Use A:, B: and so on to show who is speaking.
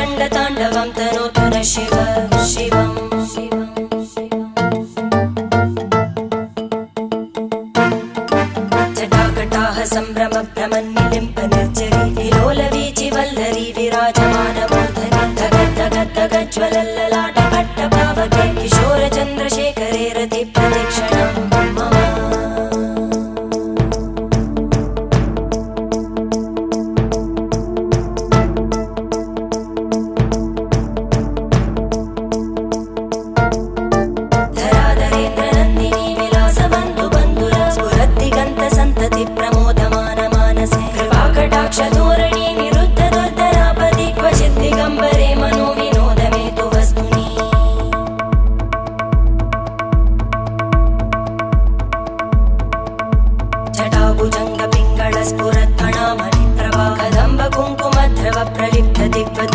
A: रङ्गताण्डवं तनोतु न शिव शिवम् जटाकटाः सम्भ्रमभ्रमन्निलिम्प निर्जरी विलोलवीचि वल्लरी विराजमानमूर्धनि धगज्ज्वलल्ललाटपट्टपावके किशोरचन्द्रशेखरे रतिप्रतिक्षणं मम धराधरेन्द्रनन्दिनी विलासबन्धुबन्धुरा स्फुरद्दिगन्तसन्तति प्रमोदमान मानसे कृपाकटाक्षधोरणी निरुद्ध दुर्धरापदि क्वचित् दिगम्बरे मनो विनोदमेतु वस्तुनि जटाभुजङ्गपिङ्गळस्फुरत्फणामणिप्रभा कदम्ब कुङ्कुमद्रव प्रलिप्त दिग्वज